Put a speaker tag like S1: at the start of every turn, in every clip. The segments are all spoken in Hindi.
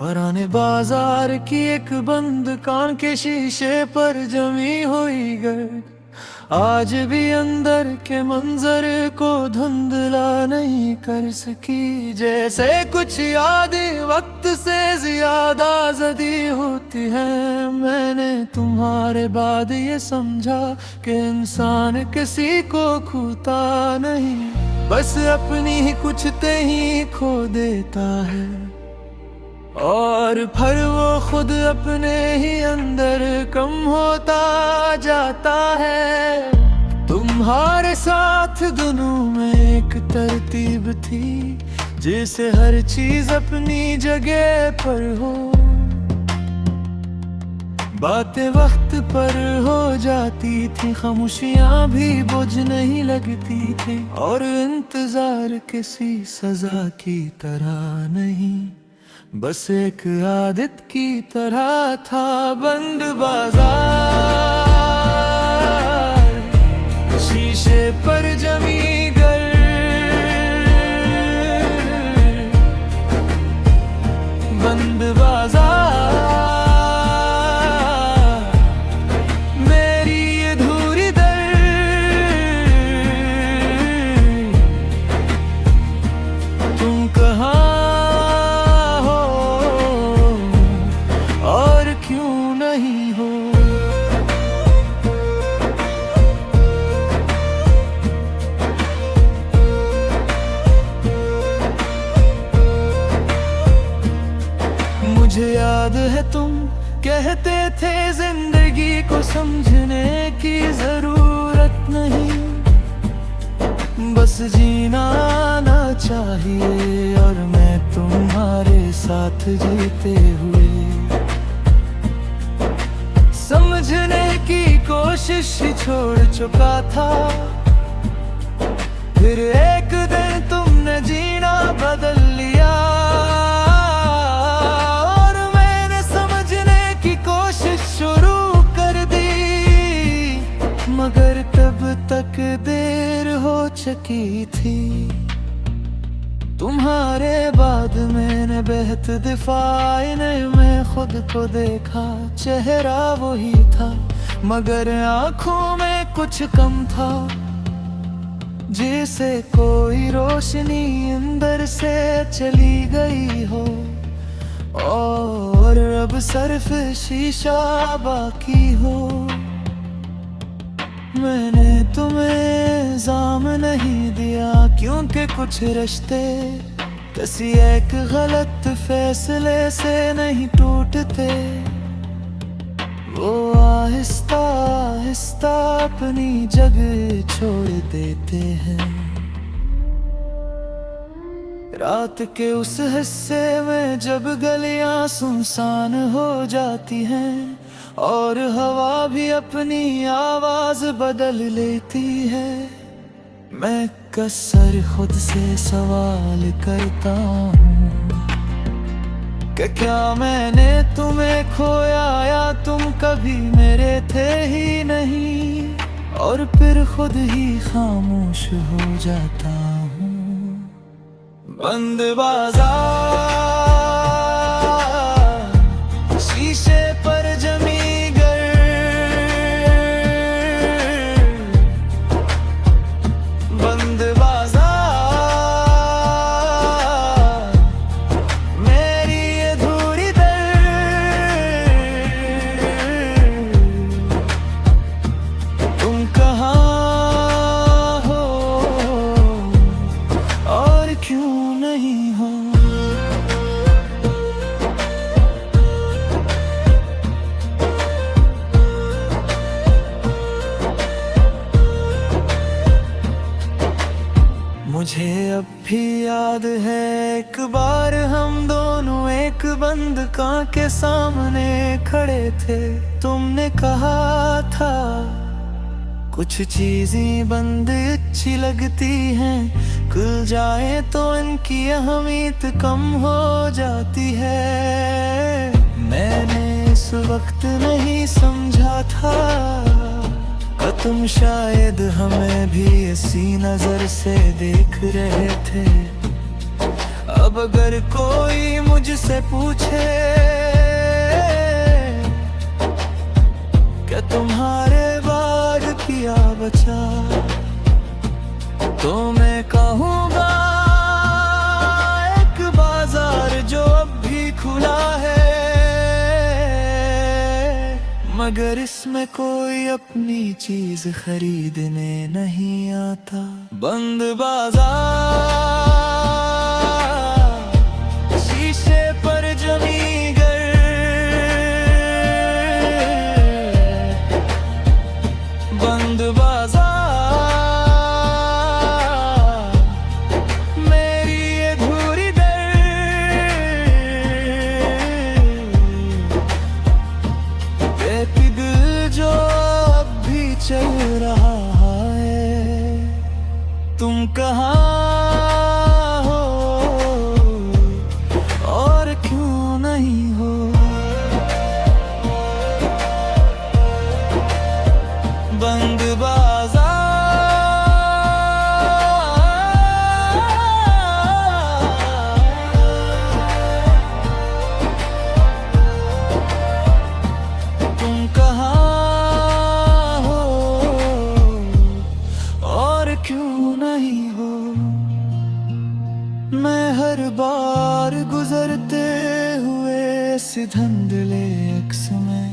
S1: पुराने बाजार की एक बंद कान के शीशे पर जमी हुई गर्द आज भी अंदर के मंजर को धुंधला नहीं कर सकी। जैसे कुछ यादें वक्त से ज्यादा जदी होती हैं। मैंने तुम्हारे बाद ये समझा कि इंसान किसी को खूता नहीं, बस अपनी ही कुछ ही खो देता है और फिर वो खुद अपने ही अंदर कम होता जाता है। तुम्हारे साथ दोनों में एक तरतीब थी जिसे हर चीज अपनी जगह पर हो, बातें वक्त पर हो जाती थी, खामोशियां भी बोझ नहीं लगती थी और इंतजार किसी सजा की तरह नहीं, बस एक आदत की तरह था। बंद बाजार, शीशे पर जमी बंद बाजार, मेरी अधूरी दर, तुम कहाँ हो और क्यों नहीं हो। मुझे याद है तुम कहते थे जिंदगी को समझने की जरूरत नहीं, बस जीना आना चाहिए और मैं तुम्हारे साथ जीते हुए समझने की कोशिश छोड़ चुका था। फिर एक दिन तुमने जीना बदल लिया और मैंने समझने की कोशिश शुरू कर दी, मगर तब तक देर हो चुकी थी। तुम्हारे बाद मैंने बेहद दिफाइने में खुद को देखा, चेहरा वही था मगर आंखों में कुछ कम था, जैसे कोई रोशनी अंदर से चली गई हो और अब सिर्फ शीशा बाकी हो। मैंने तुम्हें इल्जाम नहीं दिया क्योंकि कुछ रिश्ते किसी एक गलत फैसले से नहीं टूटते, वो आहिस्ता आहिस्ता अपनी जगह छोड़ देते हैं। रात के उस हिस्से में जब गलियां सुनसान हो जाती हैं और हवा भी अपनी आवाज बदल लेती है, मैं कसर खुद से सवाल करता हूँ कि क्या मैंने तुम्हें खोया या तुम कभी मेरे थे ही नहीं, और फिर खुद ही खामोश हो जाता हूँ। बंद बाजार, शीशे पर जमी बंद बाजार, मेरी अधूरी दर, तुम कहाँ हो और क्यों नहीं हो। मुझे अब भी याद है एक बार हम दोनों एक बंद कांच के सामने खड़े थे। तुमने कहा था कुछ चीजें बंद अच्छी लगती हैं, खुल जाए तो इनकी अहमियत कम हो जाती है। मैंने इस वक्त नहीं समझा था कि तुम शायद हमें भी इसी नजर से देख रहे थे। अब अगर कोई मुझसे पूछे क्या तुम्हारे बाद किया बचा, तो मैं कहूँगा एक बाजार जो अब भी खुला है, मगर इसमें कोई अपनी चीज खरीदने नहीं आता। बंद बाजार, शीशे पर जमी घर, बंद बाजार मेरी अधूरी दर, बेपी दिल जो अब भी चल रहा है। तुम कहाँ हो और क्यों नहीं हो, बंद बाजार तुम कहाँ हो और क्यों नहीं हो। मैं हर बार गुजरते हुए इस धुंधले अक्स में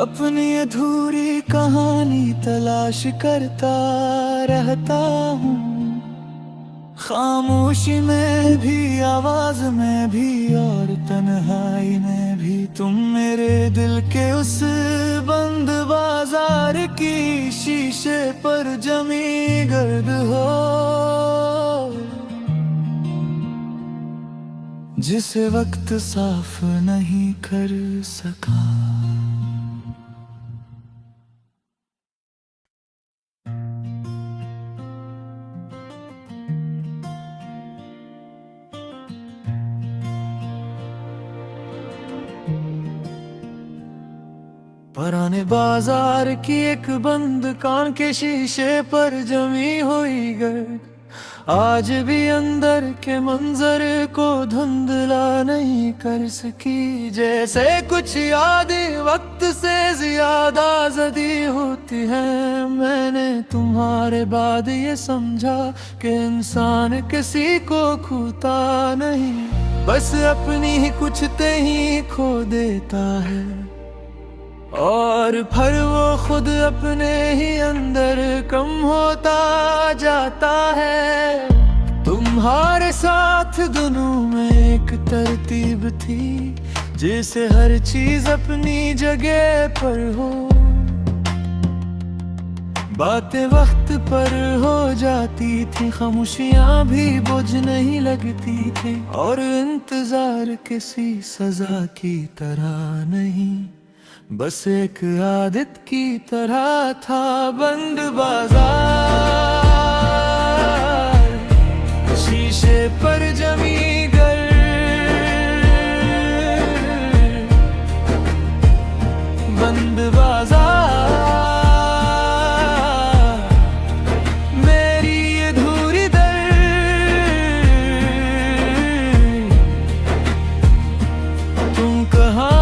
S1: अपनी अधूरी कहानी तलाश करता रहता हूँ। खामोशी में भी, आवाज में भी और तन्हाई में भी, तुम मेरे दिल के उस बंद बाजार की शीशे पर जमी गर्द हो, जिसे वक्त साफ नहीं कर सका। पुराने बाजार की एक बंद कान के शीशे पर जमी हुई गर्द, आज भी अंदर के मंजर को धुंधला नहीं कर सकी। जैसे कुछ यादें वक्त से ज्यादा जदी होती हैं, मैंने तुम्हारे बाद ये समझा कि इंसान किसी को खूता नहीं, बस अपनी ही कुछ ही खो देता है, और फिर वो खुद अपने ही अंदर कम होता जाता है। तुम्हारे साथ दोनों में एक तरतीब थी, जिसे हर चीज अपनी जगह पर हो, बातें वक्त पर हो जाती थी, खामोशियां भी बोझ नहीं लगती थी, और इंतजार किसी सजा की तरह नहीं, बस एक आदत की तरह था। बंद बाजार, शीशे पर जमी घर, बंद बाजार मेरी अधूरी दर, तुम कहाँ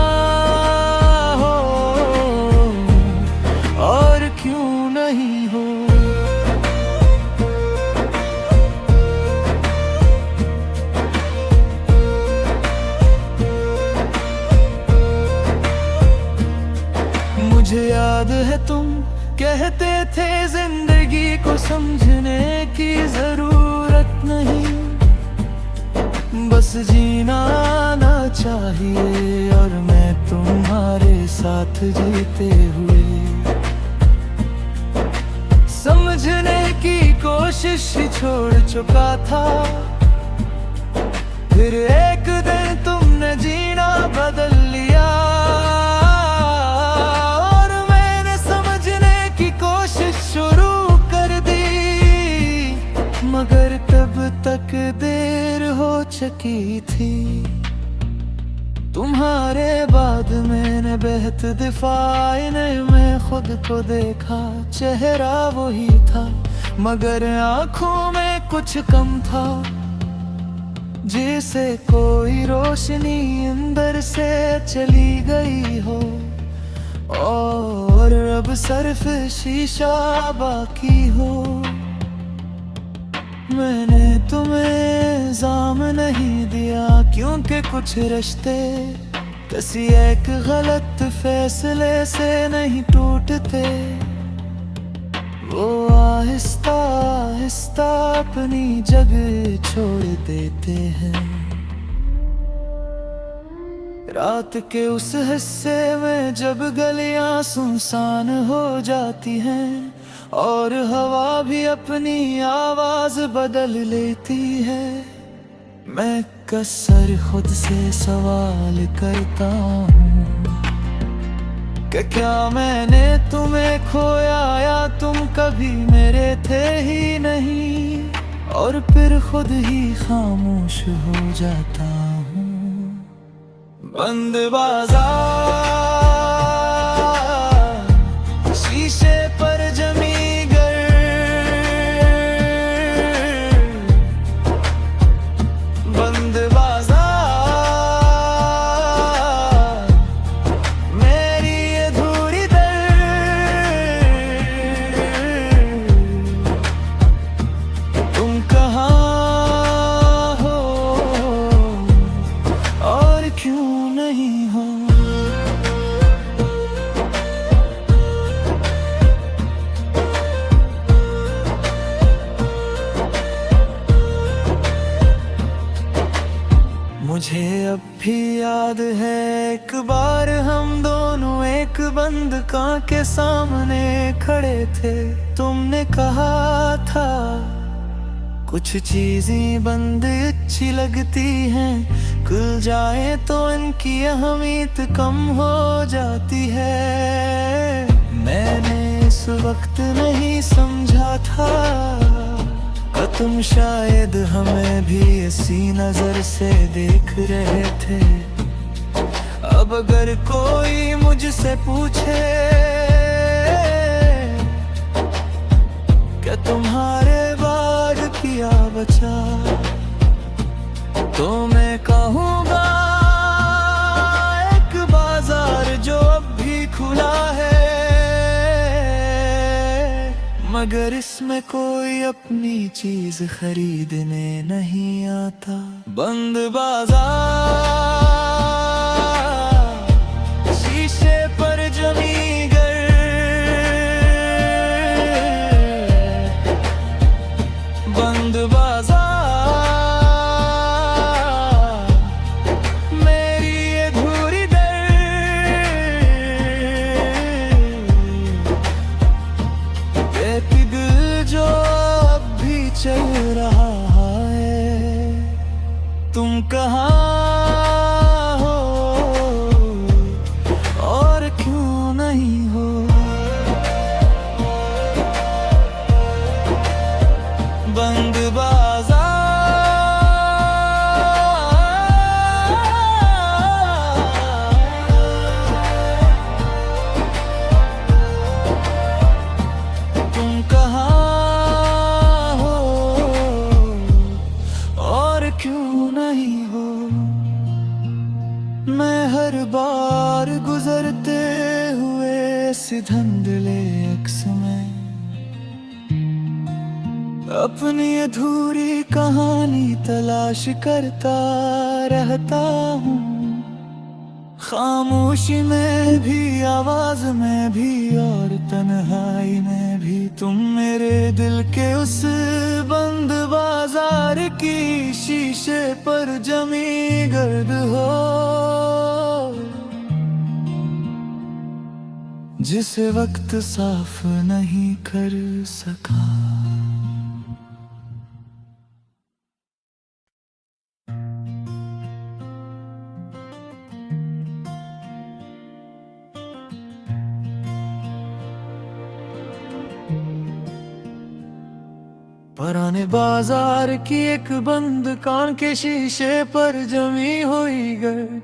S1: मुझे याद है तुम कहते थे जिंदगी को समझने की जरूरत नहीं, बस जीना आना चाहिए, और मैं तुम्हारे साथ जीते हुए समझने की कोशिश ही छोड़ चुका था। फिर एक दिन तुमने जीना बदल लिया, मगर तब तक देर हो चुकी थी। तुम्हारे बाद मैंने बेहद दिफाने में खुद को देखा, चेहरा वही था, मगर आंखों में कुछ कम था, जैसे कोई रोशनी अंदर से चली गई हो, और अब सिर्फ शीशा बाकी हो। मैंने तुम्हें इल्जाम नहीं दिया, क्योंकि कुछ रिश्ते किसी एक गलत फैसले से नहीं टूटते, वो आहिस्ता आहिस्ता अपनी जगह छोड़ देते हैं। रात के उस हिस्से में जब गलियां सुनसान हो जाती हैं और हवा भी अपनी आवाज बदल लेती है, मैं कसर खुद से सवाल करता हूँ कि क्या मैंने तुम्हें खोया या तुम कभी मेरे थे ही नहीं, और फिर खुद ही खामोश हो जाता हूँ। बंद बाजार, शीशे पर जमी घर, बंद बाजार, मेरी अधूरी दर, तुम कहाँ हो और क्यों नहीं हो। मुझे अब भी याद है एक बार हम दोनों एक बंद कांच के सामने खड़े थे। तुमने कहा था कुछ चीजें बंद अच्छी लगती हैं, खुल जाए तो इनकी अहमियत कम हो जाती है। मैंने इस वक्त नहीं समझा था कि तुम शायद हमें भी इसी नजर से देख रहे थे। अब अगर कोई मुझसे पूछे क्या तुम्हारे बाद किया बचा, तो मैं कहूँगा एक बाजार जो अब भी खुला है, मगर इसमें कोई अपनी चीज खरीदने नहीं आता। बंद बाजार, शीशे पर जमी घर, बंद बाजार, चल रहा है, तुम कहाँ हो और क्यों नहीं हो। बंद बाजार, तुम कहाँ क्यों नहीं हो। मैं हर बार गुजरते हुए इस धुंधले अक्स में अपनी अधूरी कहानी तलाश करता रहता हूँ। खामोशी में भी, आवाज में भी और तन्हाई में भी, तुम मेरे दिल के उस बंद बाजार की शीशे पर जमी गर्द हो, जिसे वक्त साफ नहीं कर सका। पुराने बाजार की एक बंद कान के शीशे पर जमी हुई गर्द,